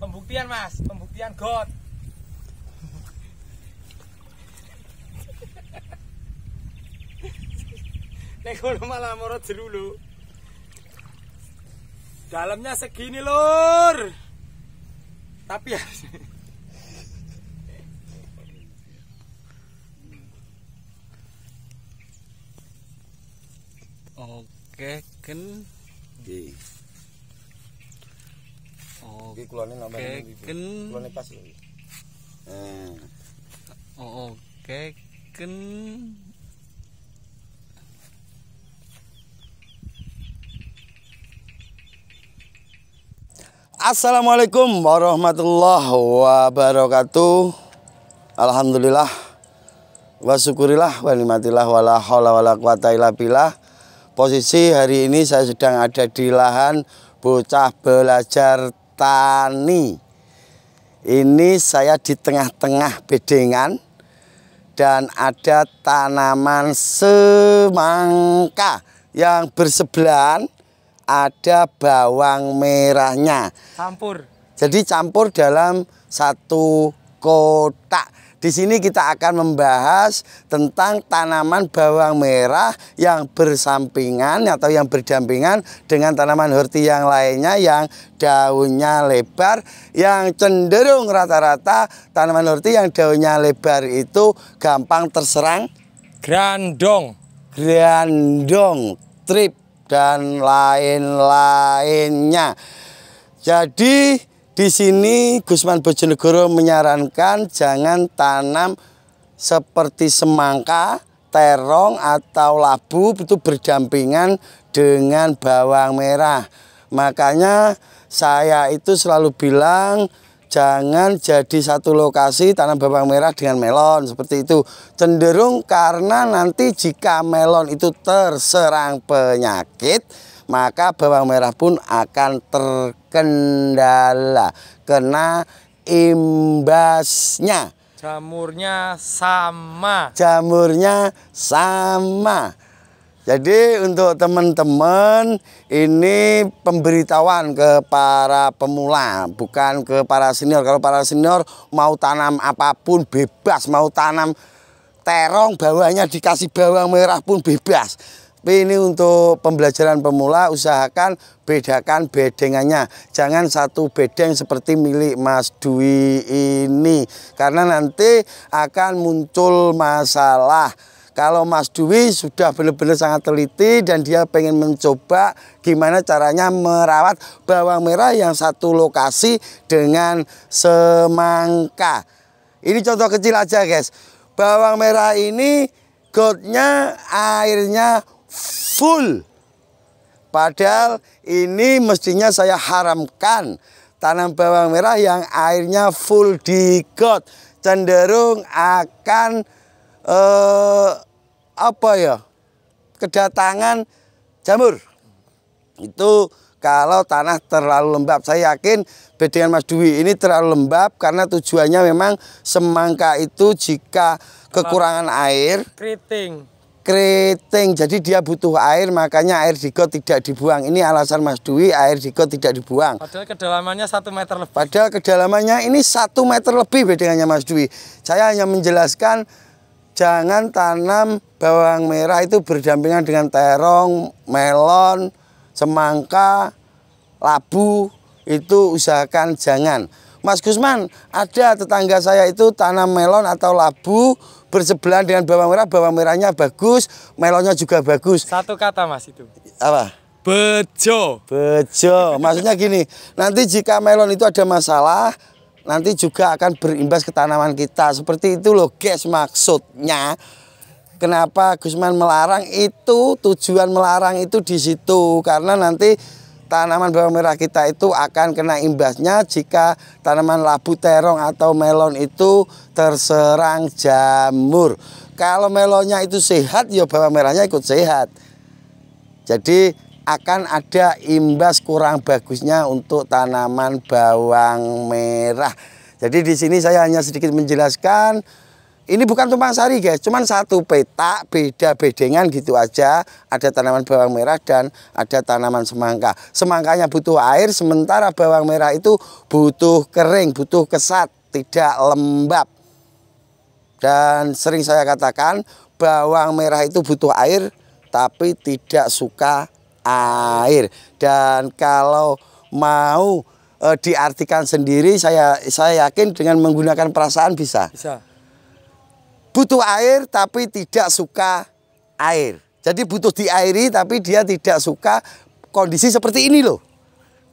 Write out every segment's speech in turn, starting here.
Pembuktian Mas, pembuktian God. Nek kono malah moro jeru lho. Dalamnya segini, Lur. Tapi ya Oke, ken. Nggih. Oke, kulone nambah Ken. kulone pas lho. Oke, ken. Assalamualaikum warahmatullahi wabarakatuh. Alhamdulillah wa syukurillah wa nikmatillah wala haula wala quwata illa billah. Posisi hari ini saya sedang ada di lahan bocah belajar tani. Ini saya di tengah-tengah bedengan dan ada tanaman semangka yang bersebelahan. Ada bawang merahnya. campur. Jadi campur dalam satu kotak. Di sini kita akan membahas tentang tanaman bawang merah yang bersampingan atau yang berdampingan dengan tanaman horti yang lainnya yang daunnya lebar, yang cenderung rata-rata tanaman horti yang daunnya lebar itu gampang terserang Grandong. trip dan lain-lainnya. Jadi di sini Gusman Bojonegoro menyarankan jangan tanam seperti semangka, terong atau labu itu berdampingan dengan bawang merah. Makanya saya itu selalu bilang jangan jadi satu lokasi tanam bawang merah dengan melon seperti itu. Cenderung karena nanti jika melon itu terserang penyakit, maka bawang merah pun akan terkendala, kena imbasnya. Jamurnya sama. Jadi untuk teman-teman ini pemberitahuan ke para pemula, bukan ke para senior. Kalau para senior mau tanam apapun bebas, mau tanam terong bawahnya dikasih bawang merah pun bebas. Tapi ini untuk pembelajaran pemula, usahakan bedakan bedengannya. Jangan satu bedeng seperti milik Mas Dwi ini, karena nanti akan muncul masalah. Kalau Mas Dwi sudah benar-benar sangat teliti dan dia pengen mencoba gimana caranya merawat bawang merah yang satu lokasi dengan semangka. Ini contoh kecil aja guys. Bawang merah ini gotnya airnya full. Padahal ini mestinya saya haramkan tanam bawang merah yang airnya full di got. Cenderung akan kedatangan jamur. Itu kalau tanah terlalu lembab. Saya yakin bedengan Mas Dwi ini terlalu lembab karena tujuannya memang semangka itu jika kekurangan air keriting, jadi dia butuh air, makanya air di got tidak dibuang. Ini alasan Mas Dwi air di got tidak dibuang. Padahal kedalamannya 1 meter lebih. Padahal kedalamannya ini 1 meter lebih bedengannya Mas Dwi. Saya hanya menjelaskan jangan tanam bawang merah itu berdampingan dengan terong, melon, semangka, labu. Itu usahakan jangan. Mas Gusman, ada tetangga saya itu tanam melon atau labu bersebelahan dengan bawang merah. Bawang merahnya bagus, melonnya juga bagus. Satu kata Mas itu. Apa? Bejo. Maksudnya gini, nanti jika melon itu ada masalah, nanti juga akan berimbas ke tanaman kita. Seperti itu loh guys maksudnya. Kenapa Gusman melarang itu, tujuan melarang itu di situ. Karena nanti tanaman bawang merah kita itu akan kena imbasnya jika tanaman labu, terong atau melon itu terserang jamur. Kalau melonnya itu sehat, ya bawang merahnya ikut sehat. Jadi akan ada imbas kurang bagusnya untuk tanaman bawang merah. Jadi di sini saya hanya sedikit menjelaskan Ini bukan tumpang sari guys, cuman satu petak, beda bedengan gitu aja. Ada tanaman bawang merah dan ada tanaman semangka. Semangkanya butuh air, sementara bawang merah itu butuh kering, butuh kesat, tidak lembab. Dan sering saya katakan, bawang merah itu butuh air, tapi tidak suka air. Dan kalau mau diartikan sendiri, saya yakin dengan menggunakan perasaan bisa. Butuh air tapi tidak suka air. Jadi butuh diairi tapi dia tidak suka kondisi seperti ini loh.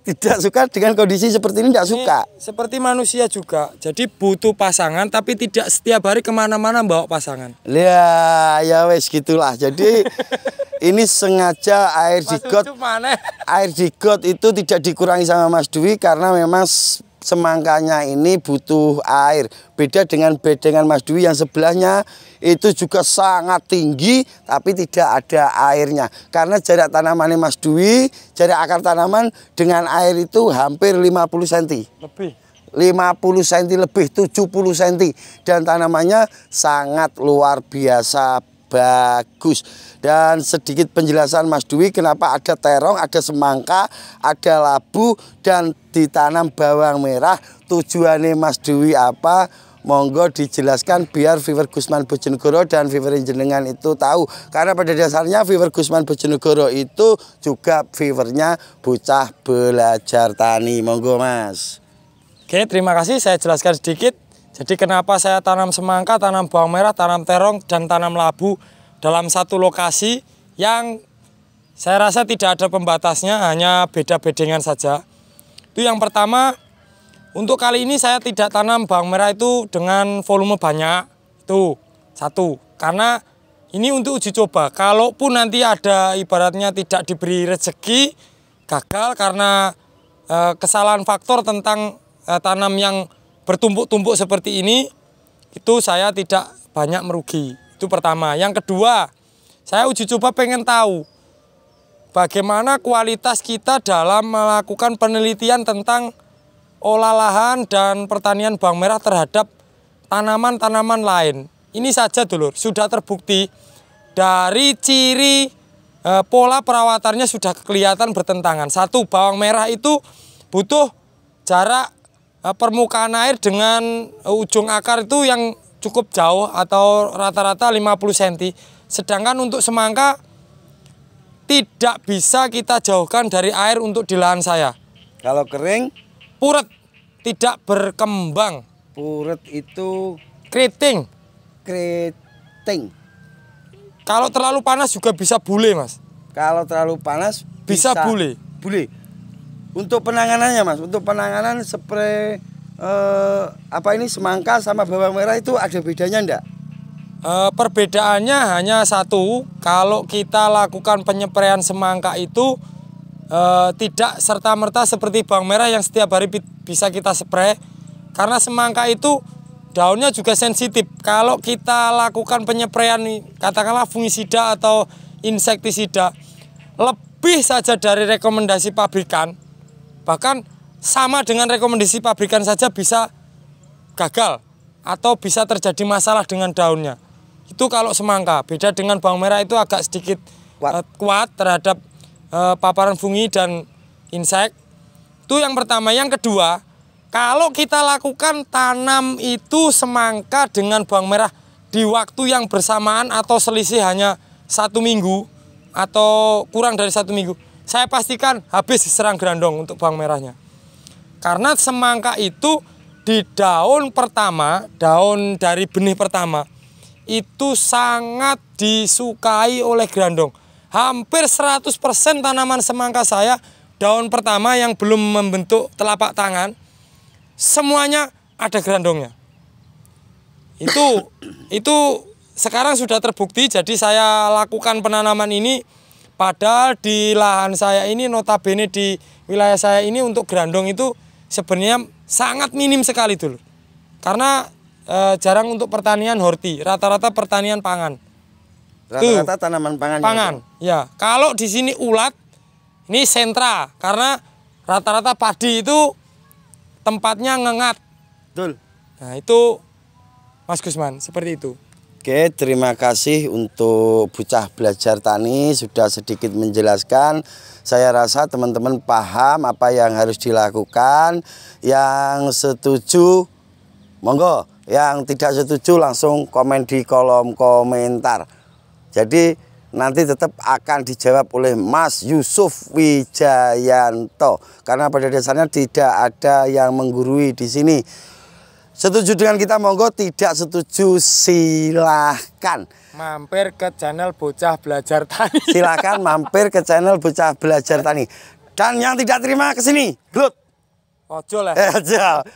Tidak suka dengan kondisi seperti ini, tidak suka. Seperti manusia juga. Jadi butuh pasangan tapi tidak setiap hari kemana-mana bawa pasangan. Ya wes gitulah. Jadi ini sengaja air di got. Air di got itu tidak dikurangi sama Mas Dwi karena memang semangkanya ini butuh air. Beda dengan bedengan Mas Dwi yang sebelahnya itu juga sangat tinggi tapi tidak ada airnya. Karena jarak tanamannya Mas Dwi, jarak akar tanaman dengan air itu hampir 50 cm. Lebih. 50 cm lebih, 70 cm. Dan tanamannya sangat luar biasa bagus. Dan sedikit penjelasan Mas Dwi kenapa ada terong, ada semangka, ada labu dan ditanam bawang merah. Tujuannya Mas Dwi apa? Monggo dijelaskan biar viewer Gusman Bojonegoro dan viewer jenengan itu tahu. Karena pada dasarnya viewer Gusman Bojonegoro itu juga viewernya bocah belajar tani. Monggo Mas. Oke, terima kasih, saya jelaskan sedikit. Jadi kenapa saya tanam semangka, tanam bawang merah, tanam terong, dan tanam labu dalam satu lokasi yang saya rasa tidak ada pembatasnya, hanya beda bedengan saja. Itu yang pertama. Untuk kali ini saya tidak tanam bawang merah itu dengan volume banyak. Itu satu. Karena ini untuk uji coba. Kalaupun nanti ada ibaratnya tidak diberi rezeki, gagal karena kesalahan faktor tentang tanam yang bertumpuk-tumpuk seperti ini, itu saya tidak banyak merugi. Itu pertama. Yang kedua, saya uji coba pengen tahu bagaimana kualitas kita dalam melakukan penelitian tentang olah lahan dan pertanian bawang merah terhadap tanaman-tanaman lain. Ini saja dulur, sudah terbukti dari ciri pola perawatannya sudah kelihatan bertentangan. Satu, bawang merah itu butuh jarak permukaan air dengan ujung akar itu yang cukup jauh atau rata-rata 50 cm. Sedangkan untuk semangka tidak bisa kita jauhkan dari air untuk di lahan saya. Kalau kering? Puret, tidak berkembang. Puret itu Keriting. keriting. Kalau terlalu panas juga bisa bule, Mas. Kalau terlalu panas Bisa bule. Bule. Untuk penanganannya Mas, untuk penanganan spray semangka sama bawang merah itu ada bedanya enggak? Perbedaannya hanya satu, kalau kita lakukan penyepraian semangka itu tidak serta-merta seperti bawang merah yang setiap hari bisa kita spray. Karena semangka itu daunnya juga sensitif. Kalau kita lakukan penyepraian katakanlah fungisida atau insektisida lebih saja dari rekomendasi pabrikan, bahkan sama dengan rekomendasi pabrikan saja bisa gagal atau bisa terjadi masalah dengan daunnya. Itu kalau semangka. Beda dengan bawang merah, itu agak sedikit kuat terhadap paparan fungi dan insek. Itu yang pertama. Yang kedua, kalau kita lakukan tanam itu semangka dengan bawang merah di waktu yang bersamaan atau selisih hanya 1 minggu atau kurang dari 1 minggu, saya pastikan habis diserang grandong untuk bawang merahnya. Karena semangka itu di daun pertama, daun dari benih pertama, itu sangat disukai oleh grandong. Hampir 100% tanaman semangka saya, daun pertama yang belum membentuk telapak tangan, semuanya ada grandongnya. Itu sekarang sudah terbukti. Jadi saya lakukan penanaman ini, padahal di lahan saya ini, notabene di wilayah saya ini untuk grandong itu sebenarnya sangat minim sekali dulu. Karena jarang untuk pertanian horti, rata-rata pertanian pangan. Rata-rata tanaman pangan. Pangan, ya. Kalau di sini ulat, ini sentra, karena rata-rata padi itu tempatnya ngengat. Betul. Nah itu Mas Gusman, seperti itu. Oke, terima kasih untuk Bocah Belajar Tani sudah sedikit menjelaskan. Saya rasa teman-teman paham apa yang harus dilakukan. Yang setuju, monggo. Yang tidak setuju langsung komen di kolom komentar. Jadi nanti tetap akan dijawab oleh Mas Yusuf Wijayanto. Karena pada dasarnya tidak ada yang menggurui di sini. Setuju dengan kita monggo, tidak setuju silahkan mampir ke channel Bocah Belajar Tani. Silahkan mampir ke channel Bocah Belajar Tani. Dan yang tidak terima ke sini, glut. Ojo lah.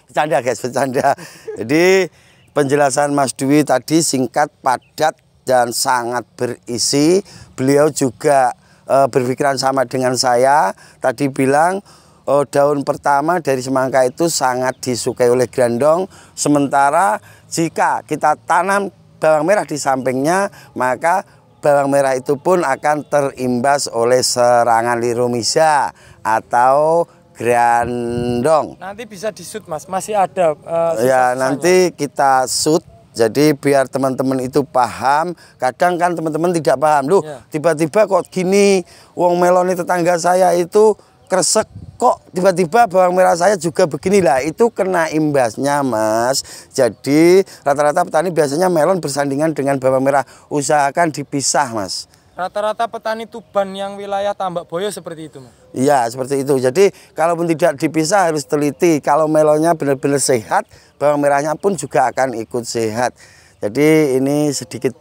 Bercanda guys, bercanda. Jadi penjelasan Mas Dwi tadi singkat, padat, dan sangat berisi. Beliau juga berpikiran sama dengan saya. Tadi bilang daun pertama dari semangka itu sangat disukai oleh grandong. Sementara jika kita tanam bawang merah di sampingnya, maka bawang merah itu pun akan terimbas oleh serangan liromisa atau grandong. Nanti bisa disut Mas, masih ada ya nanti kita shoot. Jadi biar teman-teman itu paham. Kadang kan teman-teman tidak paham. Loh, tiba-tiba kok gini, wong meloni tetangga saya itu kresek, kok tiba-tiba bawang merah saya juga beginilah. Itu kena imbasnya Mas. Jadi rata-rata petani biasanya melon bersandingan dengan bawang merah. Usahakan dipisah Mas. Rata-rata petani Tuban yang wilayah Tambak Boyo seperti itu Mas? Iya seperti itu. Jadi kalaupun tidak dipisah harus teliti. Kalau melonnya benar-benar sehat, bawang merahnya pun juga akan ikut sehat. Jadi ini sedikit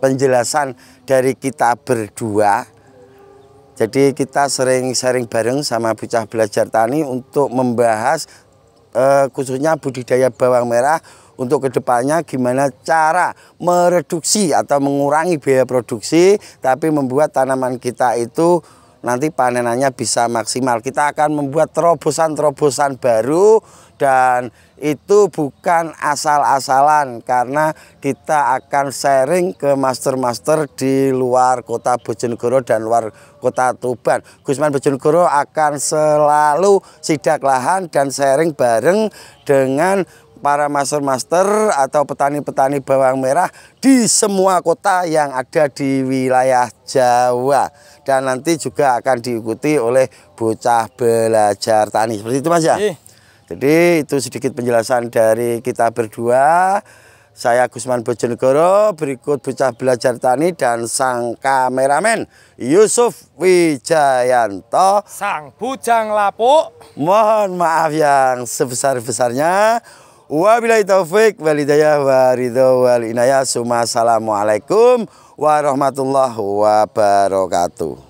penjelasan dari kita berdua. Jadi kita sering sharing bareng sama Bocah Belajar Tani untuk membahas khususnya budidaya bawang merah untuk kedepannya gimana cara mereduksi atau mengurangi biaya produksi tapi membuat tanaman kita itu nanti panenannya bisa maksimal. Kita akan membuat terobosan-terobosan baru dan itu bukan asal-asalan karena kita akan sharing ke master-master di luar kota Bojonegoro dan luar kota Tuban. Gusman Bojonegoro akan selalu sidak lahan dan sharing bareng dengan para master-master atau petani-petani bawang merah di semua kota yang ada di wilayah Jawa. Dan nanti juga akan diikuti oleh Bocah Belajar Tani. Seperti itu Mas ya? Jadi itu sedikit penjelasan dari kita berdua. Saya Gusman Bojonegoro, berikut Bocah Belajar Tani dan sang kameramen Yusuf Wijayanto. Sang bujang lapuk. Mohon maaf yang sebesar-besarnya. Wabillahi taufik walhidayah wa ridho wal inayah. Assalamualaikum warahmatullahi wabarakatuh.